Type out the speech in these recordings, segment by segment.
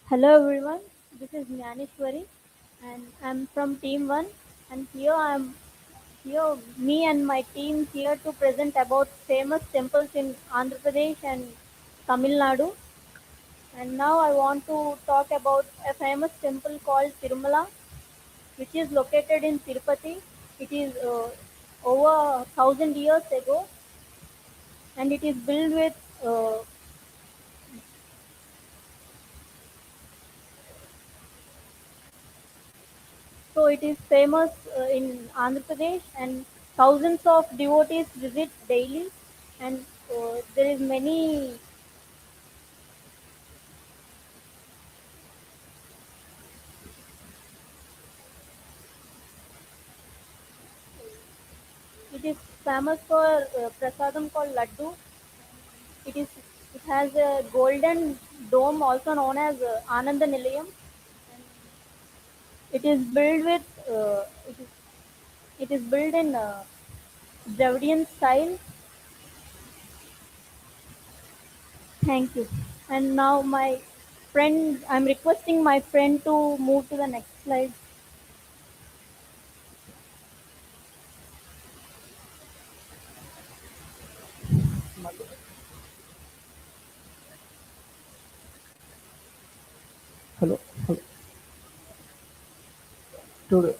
Hello everyone, this is Jnaneshwari and I'm from Team 1 and here me and my team here to present about famous temples in Andhra Pradesh and Tamil Nadu. And now I want to talk about a famous temple called Tirumala which is located in Tirupati. It is over 1,000 years ago and it is built with so it is famous in Andhra Pradesh and thousands of devotees visit daily and there is many it is famous for prasadam called laddu. It has a golden dome also known as Ananda Nilayam. It is built with it is built in Dravidian style. Thank you. And now I'm requesting my friend to move to the next slide. Hello, hello. Today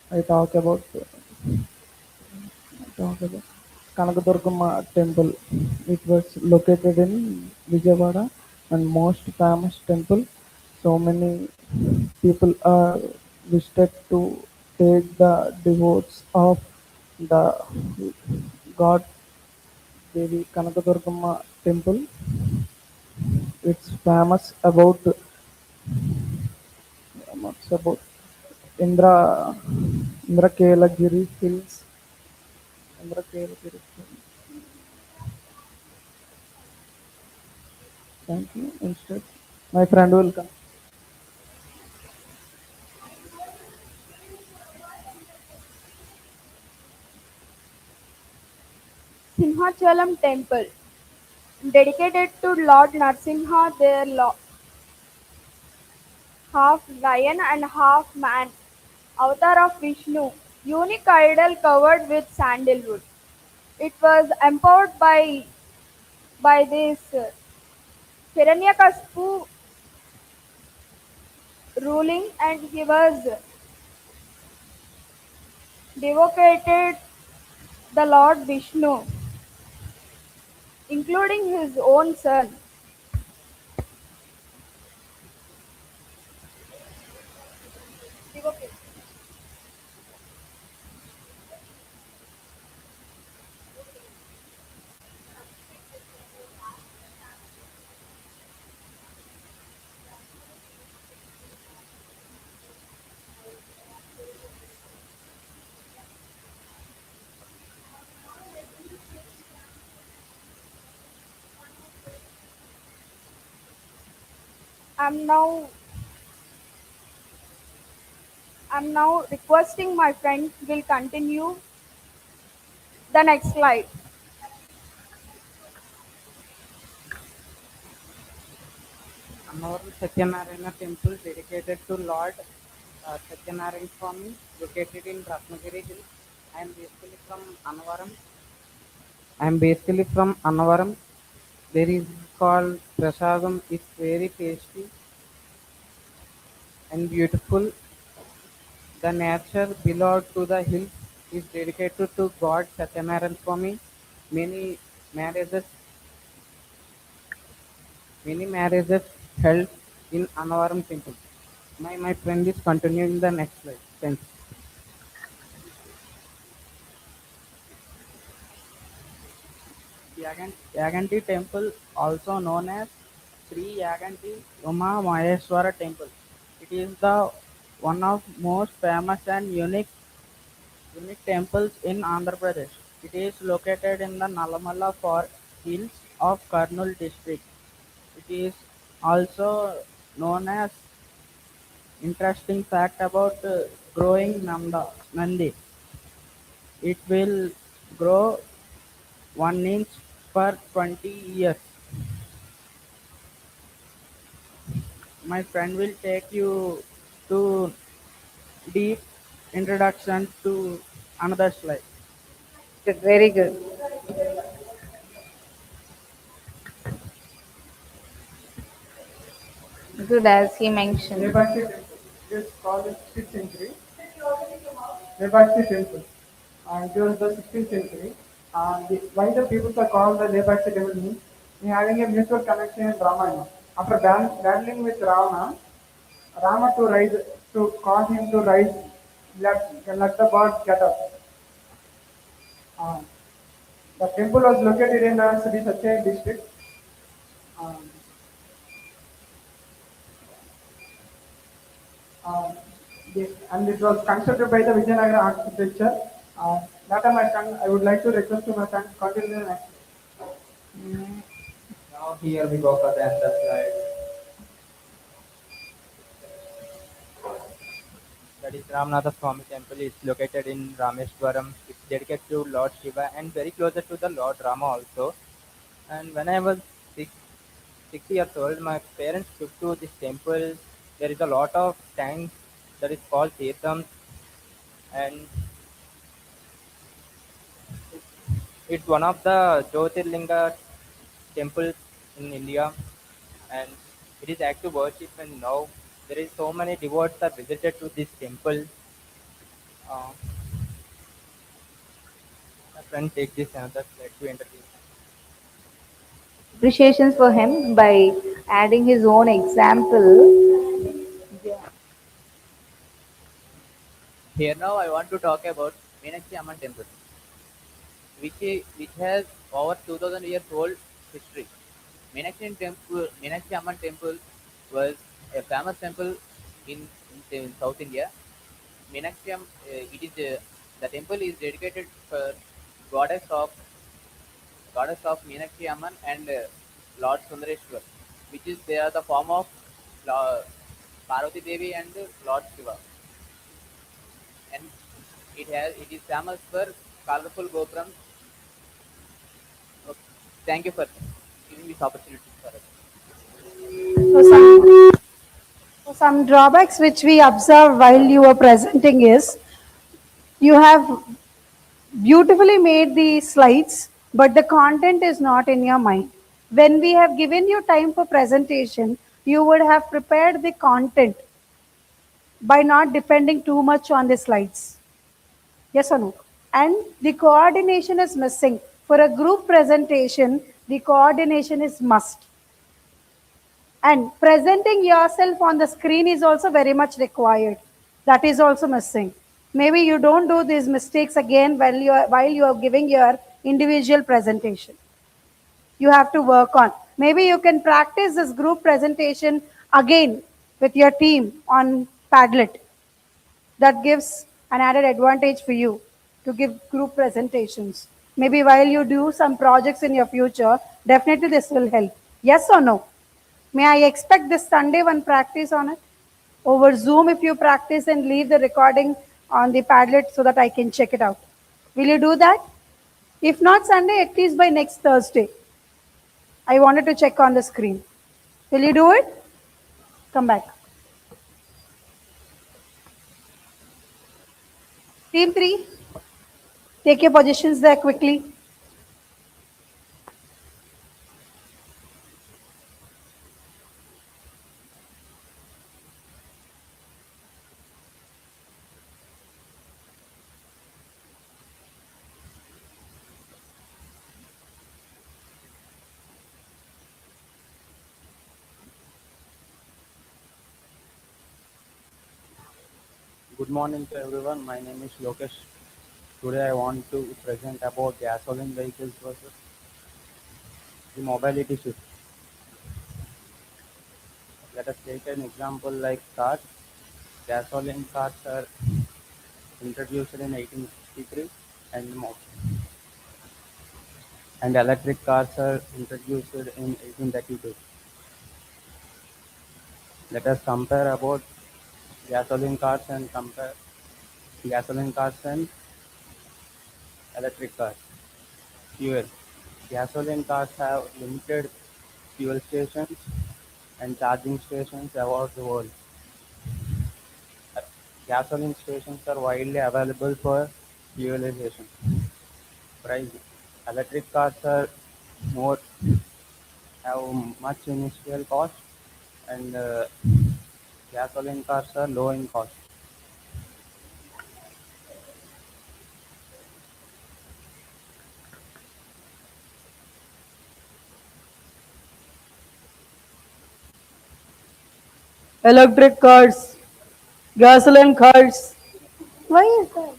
I talk about Kanakadurgama temple. It was located in Vijayawada and most famous temple. So many people are visited to take the devotes of the god Devi Kanakadurgama temple. It's famous about what's about Indra Indrakelagiri hills. Indrakelagiri hills. Thank you. Instead, my friend will come. Simhachalam temple, dedicated to Lord Narsimha, their half lion and half man, avatar of Vishnu, unique idol covered with sandalwood. It was empowered by this Hiranyakaspu ruling, and he was devocated the Lord Vishnu, including his own son. I'm now I'm now requesting my friend will continue the next slide. Another Satyanarayana temple dedicated to Lord Satyanarayana Swami, located in Ratnagiri Hills. I am basically from Annavaram. I am basically from Annavaram. There is called Prasadam. It's very tasty and beautiful. The nature below to the hills is dedicated to God Satyanarayana Swami. Many marriages, many marriages held in Annavaram temple. My friend is continuing the next slide. Thanks. Yaganti temple, also known as Sri Yaganti Uma Maheshwara temple. It is the one of most famous and unique temples in Andhra Pradesh. It is located in the Nalamala for hills of Kurnool district. It is also known as interesting fact about growing Nandi. It will grow 1 inch per 20 years. My friend will take you to deep introduction to another slide. Good, very good. Good, as he mentioned. Nebaki temple. It is called in 6th century. Nebaki temple. It was the 16th century. Why the people are called the Nebaki temple means we having a mutual connection in Ramayana. After battling with Ravana, Rama to cause him to rise, let the birds get up. Uh, the temple was located in Sri Satya district. Um, uh, and it was constructed by the Vijayanagara architecture. That time I would like to request to my friend continue next. Now here we go for the another slide. That is Ramnatha Swami temple is located in Rameshwaram. It's dedicated to Lord Shiva and very closer to the Lord Rama also. And when I was 6 years old, my parents took to this temple. There is a lot of tanks that is called Tirthams, and it's one of the Jyotirlinga temples in India, and it is active worship. And now there is so many devotees are visited to this temple. Uh, my friend take this another slide to introduce. Appreciations for him by adding his own example. Here now I want to talk about Meenakshi Amman temple, which has over 2000 years old history. Meenakshi Amman temple was a famous temple in South India. It is the temple is dedicated for goddess of goddess of Meenakshi Amman and Lord Sundareshwar, which is they are the form of Lord Parvati Devi and Lord Shiva, and it is famous for colorful gopurams. Okay. Thank you for giving this opportunity for us. So some drawbacks which we observe while you were presenting is you have beautifully made the slides, but the content is not in your mind. When we have given you time for presentation, you would have prepared the content by not depending too much on the slides. Yes or no? And the coordination is missing. For a group presentation, the coordination is must. And presenting yourself on the screen is also very much required. That is also missing. Maybe you don't do these mistakes again while you are giving your individual presentation. You have to work on. Maybe you can practice this group presentation again with your team on Padlet. That gives an added advantage for you to give group presentations. Maybe while you do some projects in your future, definitely this will help. Yes or no? May I expect this Sunday one practice on it? Over Zoom if you practice and leave the recording on the Padlet so that I can check it out. Will you do that? If not Sunday, at least by next Thursday. I wanted to check on the screen. Will you do it? Come back. Team 3, take your positions there quickly. Good morning to everyone. My name is Lokesh. Today I want to present about gasoline vehicles versus the mobility shift. Let us take an example like cars. Gasoline cars are introduced in 1863 and and electric cars are introduced in 1832. Let us compare about gasoline cars and compare gasoline cars and electric cars. Fuel. Gasoline cars have limited fuel stations and charging stations across the world. Gasoline stations are widely available for fuelization. Price. Electric cars are more have much initial cost, and gasoline cars are low in cost. Electric cars, gasoline cars. Why is that?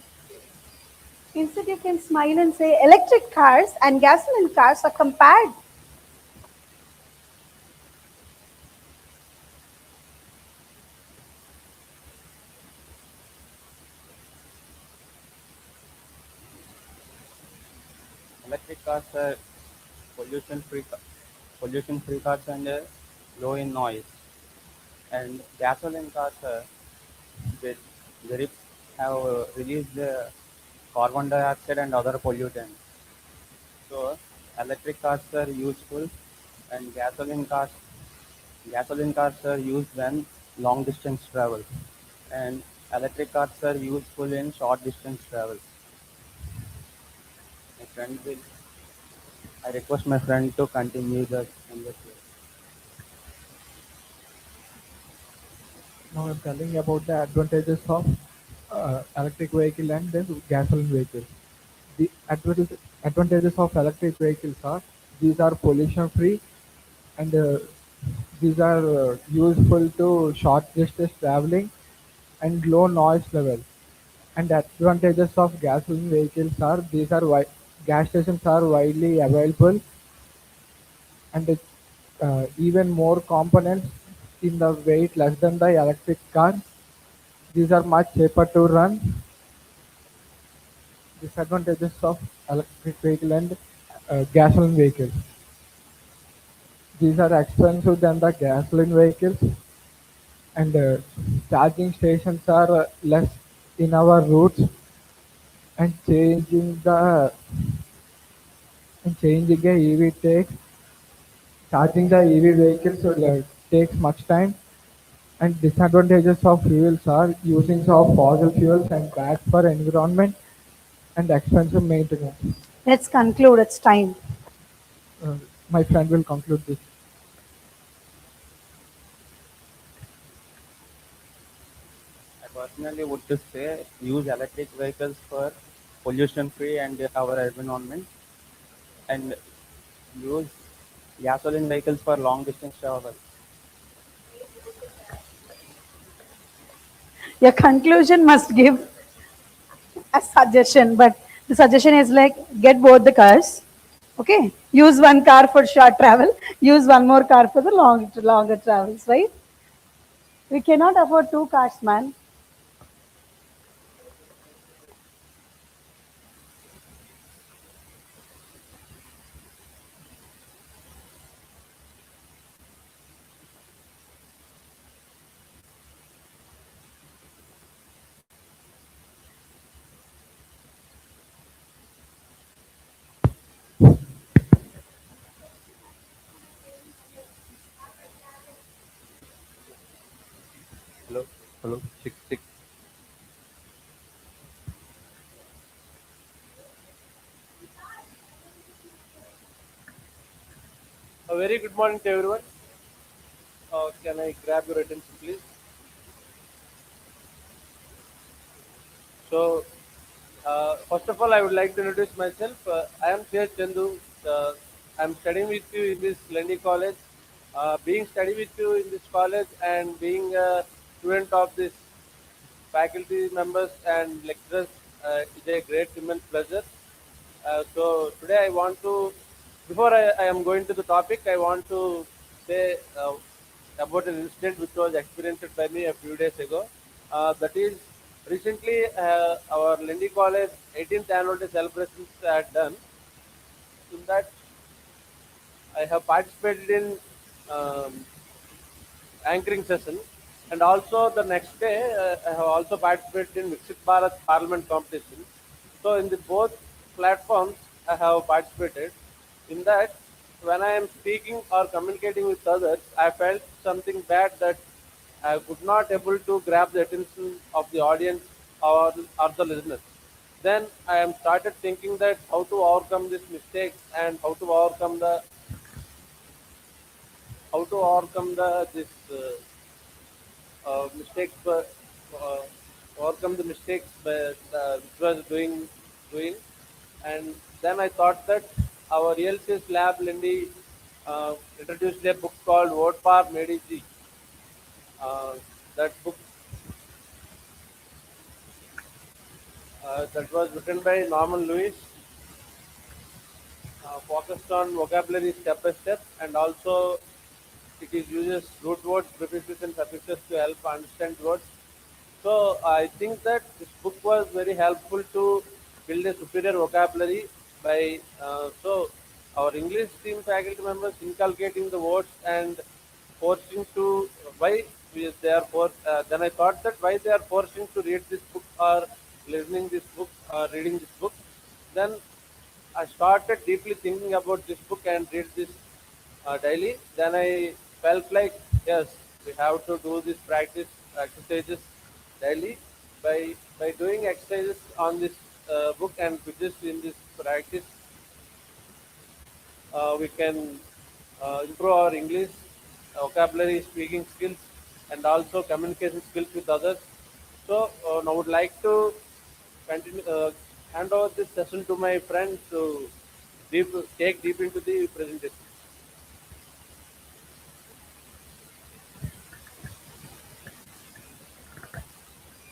Instead, you can smile and say electric cars and gasoline cars are compared. Electric cars are pollution-free, pollution-free cars and low in noise. And gasoline cars they, have released carbon dioxide and other pollutants. So electric cars are useful, and gasoline cars are used when long distance travel, and electric cars are useful in short distance travel. My friend will. I request my friend to continue the conversation. Now I'm telling about the advantages of electric vehicle and the gasoline vehicle. The advantages of electric vehicles are these are pollution free and these are useful to short distance traveling and low noise level. And advantages of gasoline vehicles are gas stations are widely available and even more components in the weight less than the electric car. These are much cheaper to run. Disadvantages of electric vehicle and gasoline vehicles. These are expensive than the gasoline vehicles, and charging stations are less in our routes, and changing a EV takes charging the EV vehicles takes much time. And disadvantages of fuels are using of fossil fuels and bad for environment and expensive maintenance. Let's conclude. It's time. Uh, my friend will conclude this. I personally would just say use electric vehicles for pollution free and our environment, and use gasoline vehicles for long distance travel. Your conclusion must give a suggestion, but the suggestion is like get both the cars. Okay, use one car for short travel. Use one more car for the longer travels. Right? We cannot afford two cars, man. Hello, hello, six six. A very good morning to everyone. Can I grab your attention, please? So, first of all, I would like to introduce myself. I am Sir Chandu. I am studying with you in this Lendi College. Being study with you in this college and being a student of this faculty members and lecturers is a great immense pleasure. So today I want to, before I am going to the topic, I want to say about an incident which was experienced by me a few days ago. That is, recently our Lendi College 18th annual day celebrations are done. In that, I have participated in um, anchoring session, and also the next day I have also participated in Mixed Bharat Parliament competition. So in the both platforms I have participated. In that, when I am speaking or communicating with others, I felt something bad that I could not able to grab the attention of the audience or the listeners. Then I am started thinking that how to overcome these mistakes and how to overcome the this mistakes, uh, overcome the mistakes which was doing, and then I thought that our ELCS lab Lindy introduced a book called Word Par Mediji. Uh, that book that was written by Norman Lewis, focused on vocabulary step by step, and also it is uses root words, prefixes, and suffixes to help understand words. So I think that this book was very helpful to build a superior vocabulary by so our English team faculty members inculcating the words and forcing to why they are forced. Then I thought that why they are forcing to read this book or listening this book or reading this book. Then I started deeply thinking about this book and read this daily. Then I felt like yes, we have to do this practice exercises daily. By doing exercises on this book and just in this practice, we can improve our English vocabulary, speaking skills, and also communication skills with others. So now I would like to continue hand over this session to my friend to deep take deep into the presentation.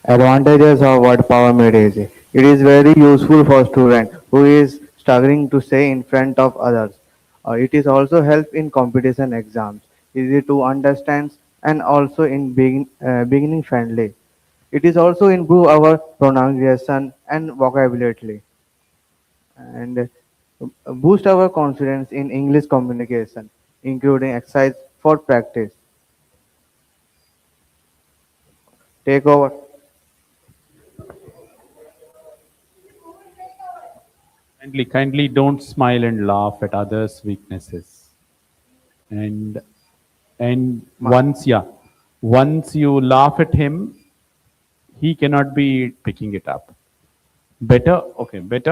Advantages of word power made easy. It is very useful for student who is struggling to stay in front of others. It is also help in competition exams, easy to understand and also in beginning friendly. It is also improve our pronunciation and vocabulary and boost our confidence in English communication, including exercise for practice. Take over. Kindly don't smile and laugh at others' weaknesses. And and Ma- once you laugh at him, he cannot be picking it up. Better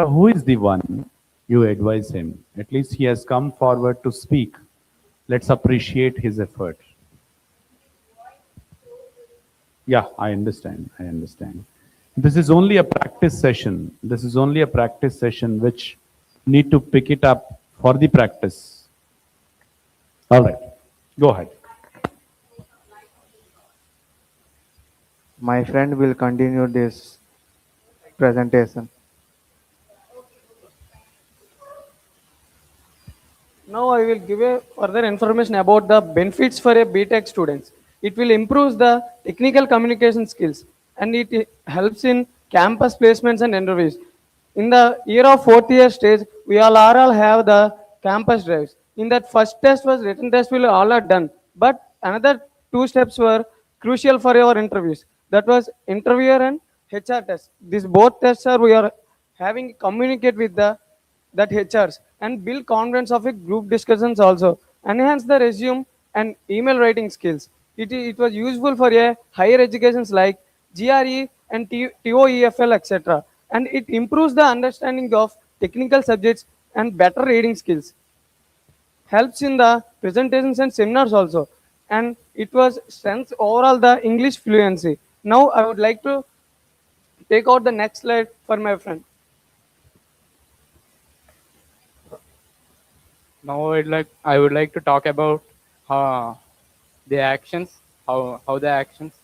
who is the one you advise him? At least he has come forward to speak. Let's appreciate his effort. Yeah, I understand. I understand. This is only a practice session. This is only a practice session which need to pick it up for the practice. All right. Go ahead. My friend will continue this presentation. Now I will give a further information about the benefits for a BTech students. It will improve the technical communication skills and it helps in campus placements and interviews. In the year of fourth year stage, we all have the campus drives. In that first test was written test will all are done, but another two steps were crucial for our interviews. That was interviewer and HR test. These both tests are we are having communicate with the that HRs and build confidence of a group discussions also. Enhance the resume and email writing skills. It was useful for a higher educations like GRE and TOEFL, etc. And it improves the understanding of technical subjects and better reading skills. Helps in the presentations and seminars also. And it was strengths overall the English fluency. Now I would like to take out the next slide for my friend. Now I would like to talk about uh, the actions, how the actions.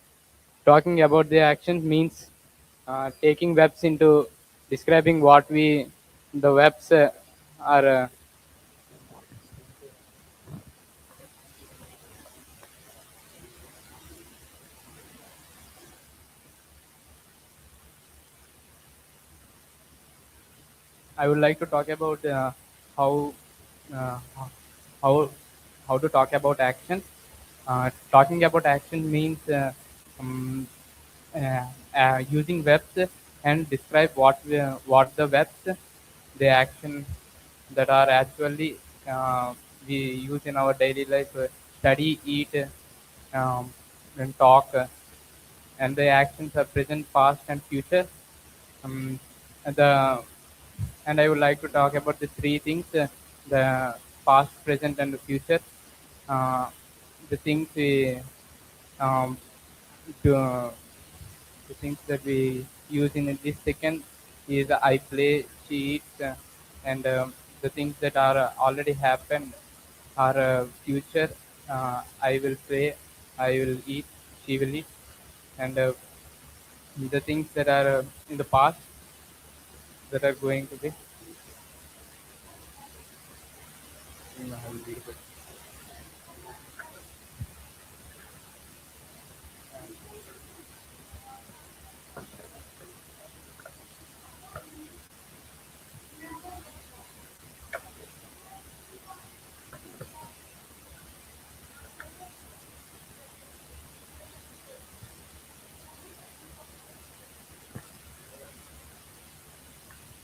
Talking about the actions means taking webs into describing what we the webs are. I would like to talk about how uh, how how to talk about actions. Talking about action means um, using webs and describe what the webs, the action that are actually we use in our daily life. Study, eat, um, and talk, and the actions are present, past, and future. Um, and the and I would like to talk about the three things: the past, present, and the future. Uh, the things we um, do, the things that we use in this second is I play, she eats, and the things that are already happened are future. I will play, I will eat, she will eat, and the things that are in the past that are going to be.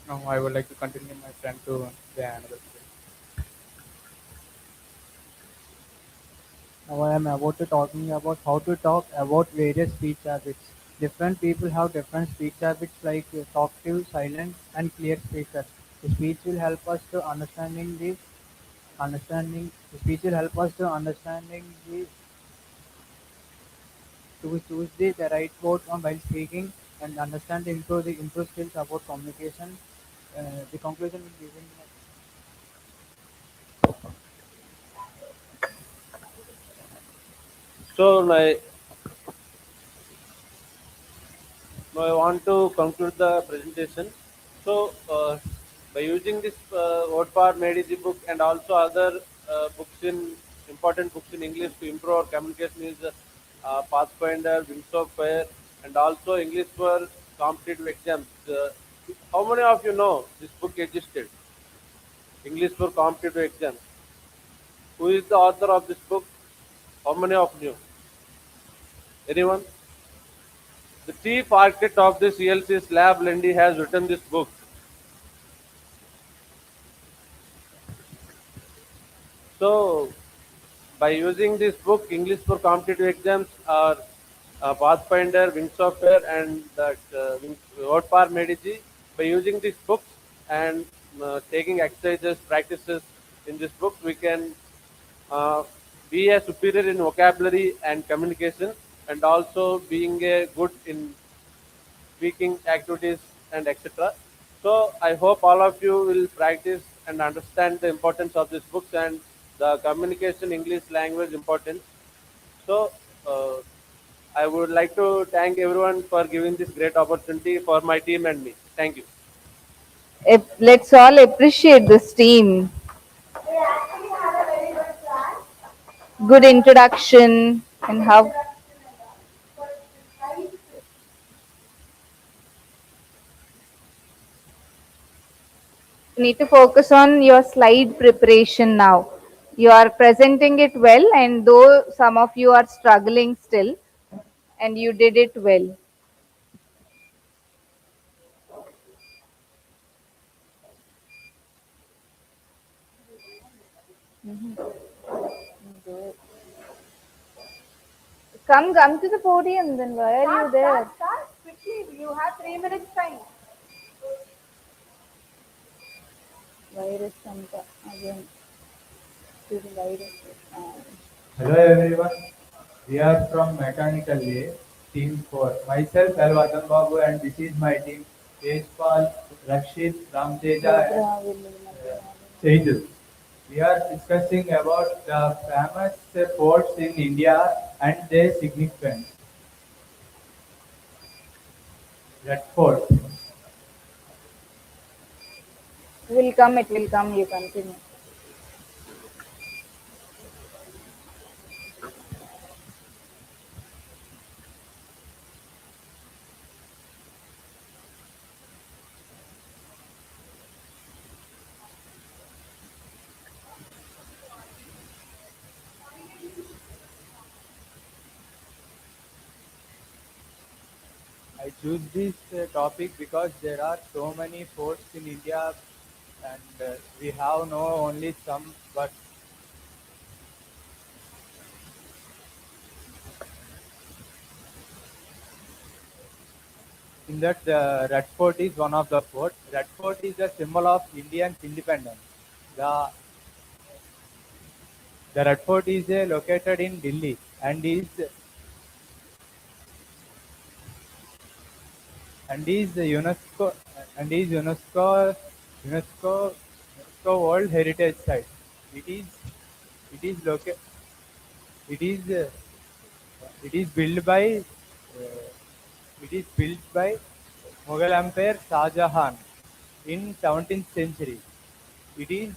Now I would like to continue my friend to the another. Now I am about to talking about how to talk about various speech habits. Different people have different speech habits like talkative, silent, and clear speakers. The speech will help us to understanding. The speech will help us to understanding the to choose the right words on while speaking and understand the improve skills about communication. The conclusion will be given. So now I want to conclude the presentation. So by using this word power made easy book and also other books in important books in English to improve our communication is Pathfinder, Wings of Fire, and also English for competitive exams. How many of you know this book existed? English for competitive exams. Who is the author of this book? How many of you? Anyone? The chief architect of this ELC's lab, Lendy, has written this book. So, by using this book, English for competitive exams are Pathfinder, Wings of Fire, and that Word Power Mediji. By using these books and taking exercises, practices in this book, we can uh, be a superior in vocabulary and communication, and also being a good in speaking activities and etc. So I hope all of you will practice and understand the importance of these books and the communication English language importance. So uh, I would like to thank everyone for giving this great opportunity for my team and me. Thank you. Let's all appreciate this team. Good introduction and how you need to focus on your slide preparation now. You are presenting it well, and though some of you are struggling still, and you did it well. Come to the podium. Then why are you there? Start quickly. You have 3 minutes time. Virus again. To the virus. Hello everyone, we are from Mechanical A, Team 4. Myself, L. Vardhan Babu, and this is my team, Tejpal, Rakshit, Ramteja, and Sejal. We are discussing about the famous forts in India and their significance. Red Fort. Will come. It will come. You continue. I choose this topic because there are so many forts in India, and we have no only some, but In that, the Red Fort is one of the fort. Red Fort is a symbol of Indian independence. The the Red Fort is located in Delhi and is UNESCO World Heritage Site. It is it is located it is it is built by Mughal Emperor Shah Jahan in 17th century. It is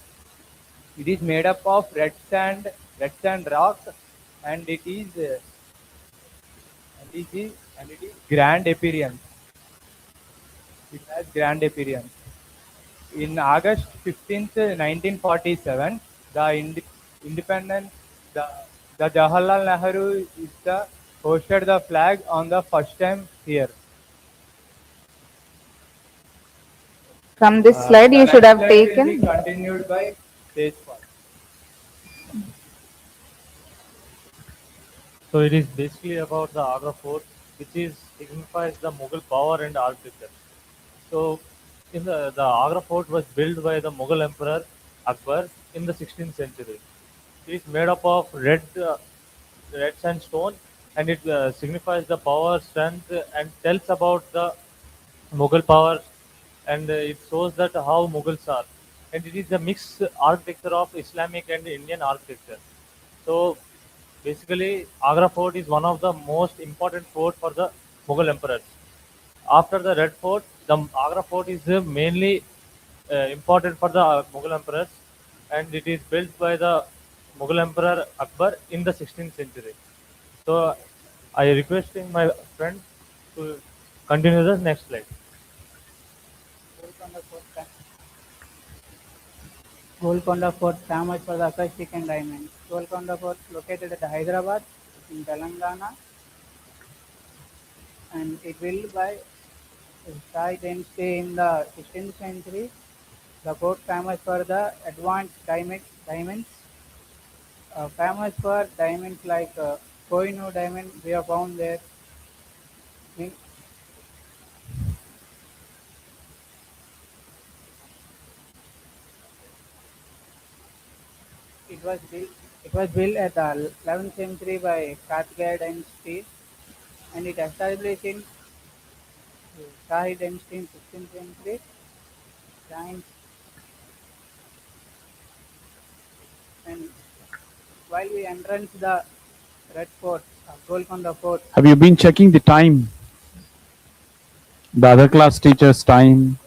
it is made up of red sand rock, and it is grand appearance. It has grand appearance. In August 15th, 1947, the independence, the, the Jawaharlal Nehru is the hosted the flag on the first time here. From this slide, The you should next have slide will be taken. continued by Tejpal. So it is basically about the Agra fort, which is signifies the Mughal power and architecture. So in the Agra fort was built by the Mughal Emperor Akbar in the 16th century. It is made up of red sandstone, and it signifies the power, strength, and tells about the Mughal power, and it shows that how Mughals are. And it is a mixed architecture of Islamic and Indian architecture. So basically, Agra Fort is one of the most important fort for the Mughal emperors. After the Red Fort, the Agra Fort is mainly important for the Mughal emperors, and it is built by the Mughal Emperor Akbar in the 16th century. So I requesting my friend to continue the next slide. Golconda Fort famous for the acoustic and diamonds. Golconda Fort located at Hyderabad in Telangana, and it built by Shah dynasty in the 16th century. The fort famous for the advanced diamonds, famous for diamonds like Kohinoor diamond we have found there. In- It was built. It was built at the 11th century by Kathgar dynasty, and it established in Shahi dynasty in 16th century. Giants, and while we entrance the Red Fort, Golconda Fort, Have you been checking the time? The other class teacher's time?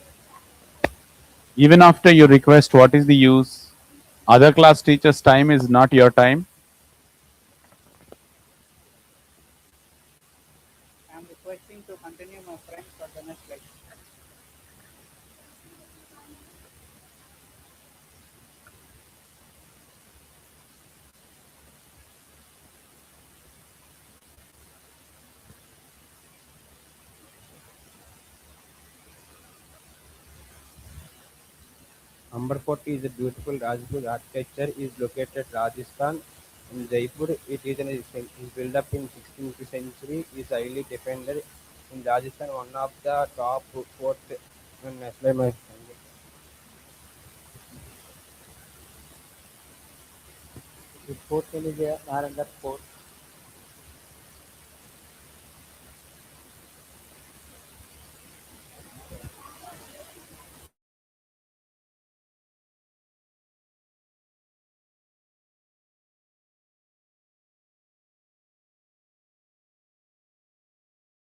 Even after you request, what is the use? Other class teacher's time is not your time. I am requesting to continue my friends for the next lecture. Amber Fort is a beautiful Rajput architecture. Is located Rajasthan in Jaipur. It is built up in 16th century. Is highly defended in Rajasthan. One of the top fort in national. This fort is a Narandar Fort.